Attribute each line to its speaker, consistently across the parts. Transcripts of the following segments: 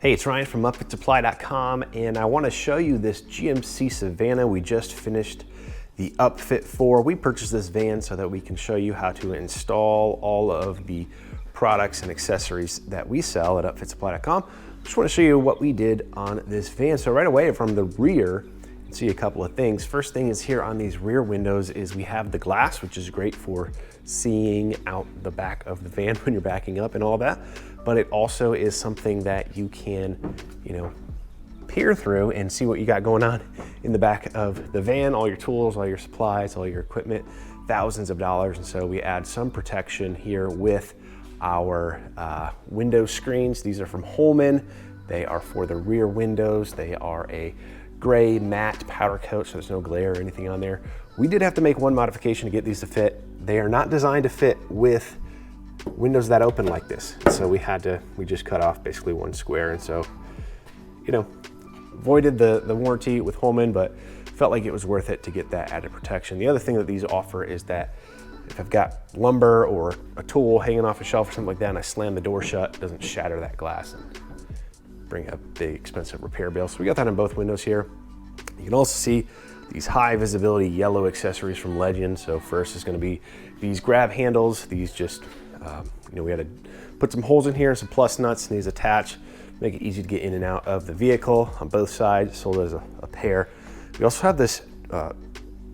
Speaker 1: Hey, it's Ryan from upfitsupply.com, and I want to show you this GMC Savana we just finished the Upfit for. We purchased this van so that we can show you how to install all of the products and accessories that we sell at upfitsupply.com. Just want to show you what we did on this van. So right away from the rear, you can see a couple of things. First thing is here on these rear windows is we have the glass, which is great for seeing out the back of the van when you're backing up and all that. But it also is something that you can, peer through and see what you got going on in the back of the van, all your tools, all your supplies, all your equipment, thousands of dollars. And so we add some protection here with our window screens. These are from Holman. They are for the rear windows. They are a gray matte powder coat, so there's no glare or anything on there. We did have to make one modification to get these to fit. They are not designed to fit with windows that open like this. So we just cut off basically one square. And so, voided the warranty with Holman, but felt like it was worth it to get that added protection. The other thing that these offer is that if I've got lumber or a tool hanging off a shelf or something like that, and I slam the door shut, it doesn't shatter that glass and bring a big expensive repair bill. So we got that on both windows here. You can also see these high visibility yellow accessories from Legend. So first is going to be these grab handles. These just, we had to put some holes in here and some plus nuts, and these attach, make it easy to get in and out of the vehicle on both sides, sold as a pair. We also have this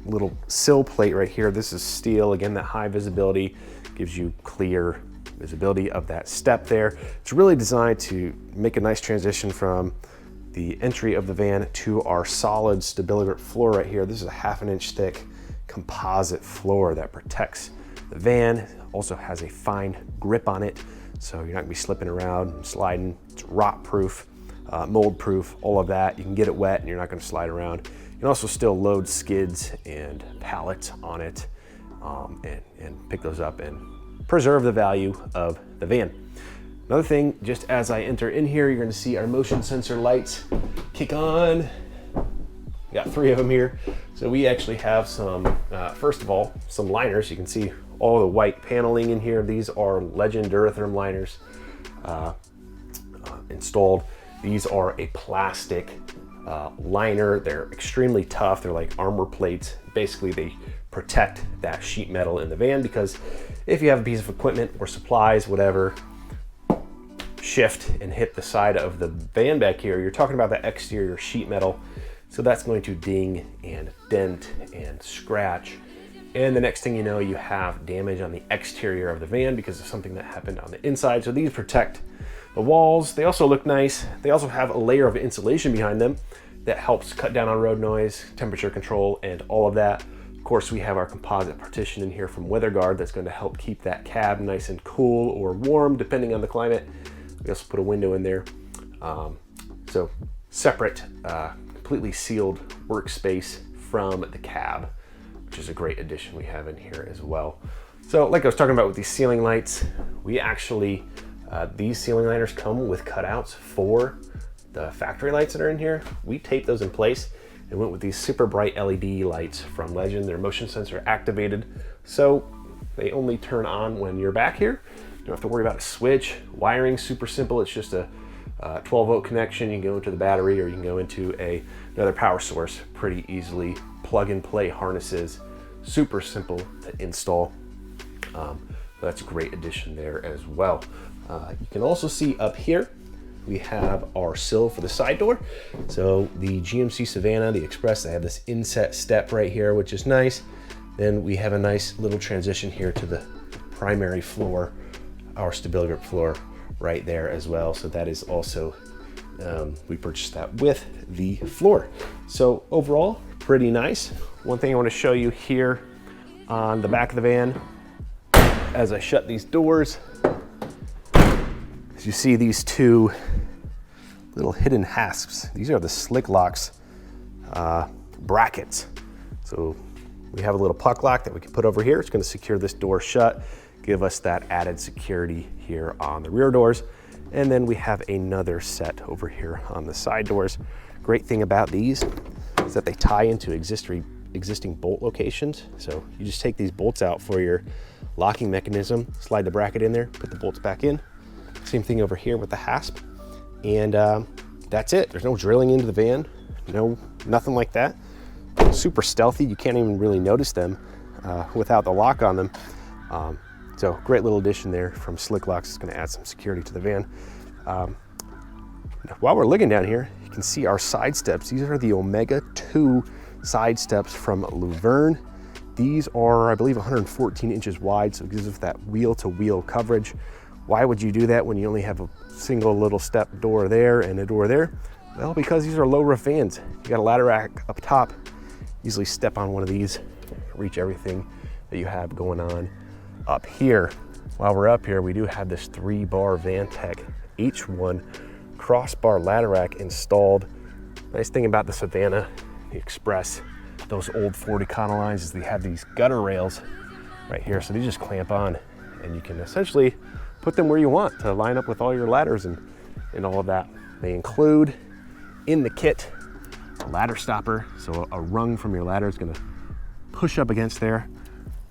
Speaker 1: little sill plate right here. This is steel, again, that high visibility gives you clear visibility of that step there. It's really designed to make a nice transition from the entry of the van to our solid stability grip floor right here. This is a 1/2 inch thick composite floor that protects the van. Also has a fine grip on it, so you're not gonna be slipping around and sliding. It's rot proof, mold proof, all of that. You can get it wet and you're not gonna slide around. You can also still load skids and pallets on it and pick those up and preserve the value of the van. Another thing, just as I enter in here, you're gonna see our motion sensor lights kick on. We got 3 of them here. So we actually have some, first of all, some liners. You can see all the white paneling in here. These are Legend Duratherm liners installed. These are a plastic liner. They're extremely tough. They're like armor plates. Basically, they protect that sheet metal in the van, because if you have a piece of equipment or supplies, whatever, shift and hit the side of the van back here, you're talking about that exterior sheet metal. So that's going to ding and dent and scratch. And the next thing you know, you have damage on the exterior of the van because of something that happened on the inside. So these protect the walls. They also look nice. They also have a layer of insulation behind them that helps cut down on road noise, temperature control, and all of that. Of course, we have our composite partition in here from WeatherGuard that's going to help keep that cab nice and cool or warm depending on the climate. We also put a window in there. So separate, completely sealed workspace from the cab, which is a great addition we have in here as well. So like I was talking about with these ceiling lights, we actually, these ceiling liners come with cutouts for the factory lights that are in here. We taped those in place and went with these super bright LED lights from Legend. They're motion sensor activated, so they only turn on when you're back here. You don't have to worry about a switch. Wiring, super simple. It's just a 12 volt connection. You can go into the battery or you can go into another power source pretty easily. Plug and play harnesses, super simple to install. That's a great addition there as well. You can also see up here, we have our sill for the side door. So the GMC Savana, the Express, they have this inset step right here, which is nice. Then we have a nice little transition here to the primary floor, our stability grip floor right there as well. So that is also, we purchased that with the floor. So overall, pretty nice. One thing I want to show you here on the back of the van, as I shut these doors, as you see these 2 little hidden hasps. These are the Slick Locks brackets. So we have a little puck lock that we can put over here. It's going to secure this door shut, give us that added security here on the rear doors. And then we have another set over here on the side doors. Great thing about these is that they tie into existing bolt locations. So you just take these bolts out for your locking mechanism, slide the bracket in there, put the bolts back in. Same thing over here with the hasp. And that's it. There's no drilling into the van, nothing like that. Super stealthy. You can't even really notice them without the lock on them. So great little addition there from Slick Locks. It's going to add some security to the van. While we're looking down here, you can see our side steps. These are the Omega 2 side steps from Luverne. These are, I believe, 114 inches wide, so it gives us that wheel-to-wheel coverage. Why would you do that when you only have a single little step door there and a door there? Well, because these are low roof vans. You got a ladder rack up top. Easily step on one of these, reach everything that you have going on up here. While we're up here, we do have this 3-bar Vantech H1 crossbar ladder rack installed. Nice thing about the Savana, the Express, those old 40 Econolines is they have these gutter rails right here. So they just clamp on and you can essentially put them where you want to line up with all your ladders and all of that. They include in the kit a ladder stopper. So a rung from your ladder is gonna push up against there.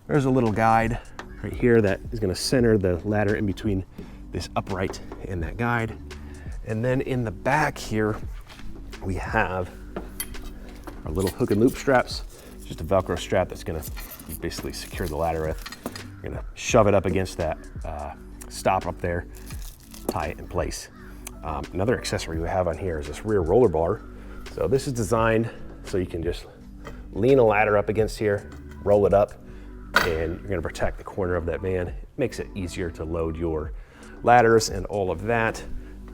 Speaker 1: There's a little guide right here that is gonna center the ladder in between this upright and that guide. And then in the back here, we have our little hook and loop straps. It's just a Velcro strap that's gonna basically secure the ladder with. You're gonna shove it up against that stop up there, tie it in place. Another accessory we have on here is this rear roller bar. So this is designed so you can just lean a ladder up against here, roll it up, and you're gonna protect the corner of that van. It makes it easier to load your ladders and all of that.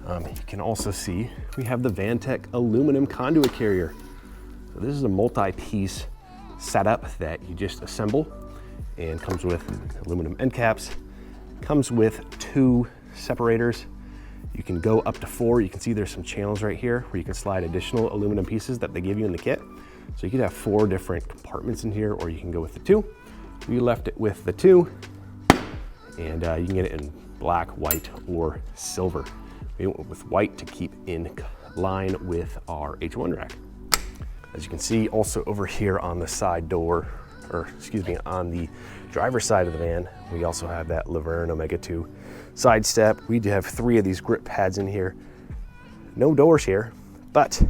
Speaker 1: You can also see we have the Vantech aluminum conduit carrier. So this is a multi-piece setup that you just assemble and comes with aluminum end caps, comes with 2 separators. You can go up to 4. You can see there's some channels right here where you can slide additional aluminum pieces that they give you in the kit. So you could have 4 different compartments in here, or you can go with the 2. We left it with the 2, and you can get it in black, white, or silver. We went with white to keep in line with our H1 rack. As you can see, also over here on the side door, or excuse me, on the driver's side of the van, we also have that Luverne Omega 2 side step. We do have 3 of these grip pads in here. No doors here, but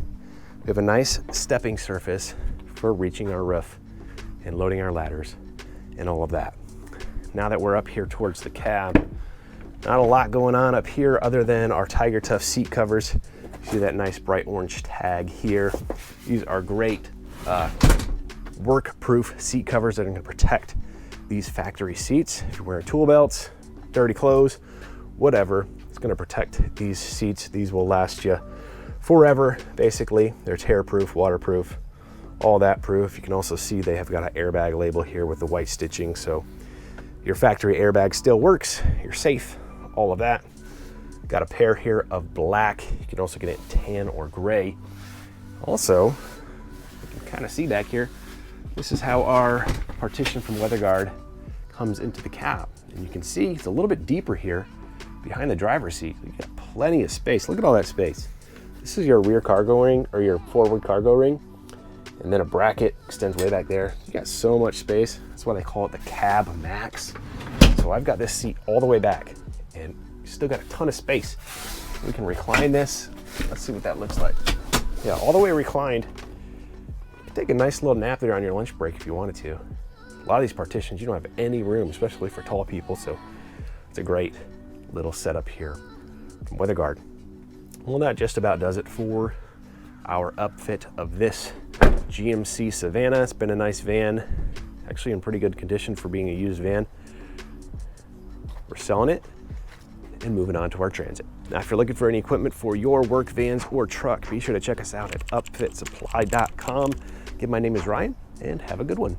Speaker 1: we have a nice stepping surface for reaching our roof and loading our ladders and all of that. Now that we're up here towards the cab, not a lot going on up here other than our Tiger Tough seat covers. See that nice bright orange tag here. These are great work-proof seat covers that are gonna protect these factory seats. If you're wearing tool belts, dirty clothes, whatever, it's gonna protect these seats. These will last you forever, basically. They're tear-proof, waterproof, all that proof. You can also see they have got an airbag label here with the white stitching, so your factory airbag still works, you're safe, all of that. Got a pair here of black. You can also get it in tan or gray. Also, you can kind of see back here, this is how our partition from WeatherGuard comes into the cab. And you can see it's a little bit deeper here behind the driver's seat. You got plenty of space. Look at all that space. This is your rear cargo ring or your forward cargo ring. And then a bracket extends way back there. You got so much space. That's why they call it the Cab Max. So I've got this seat all the way back and still got a ton of space. We can recline this. Let's see what that looks like. Yeah, all the way reclined. You can take a nice little nap there on your lunch break if you wanted to. A lot of these partitions, you don't have any room, especially for tall people. So it's a great little setup here from WeatherGuard. Well, that just about does it for our upfit of this GMC Savana. It's been a nice van, actually in pretty good condition for being a used van. We're selling it and moving on to our Transit. Now, if you're looking for any equipment for your work vans or truck, be sure to check us out at upfitsupply.com. Again, my name is Ryan, and have a good one.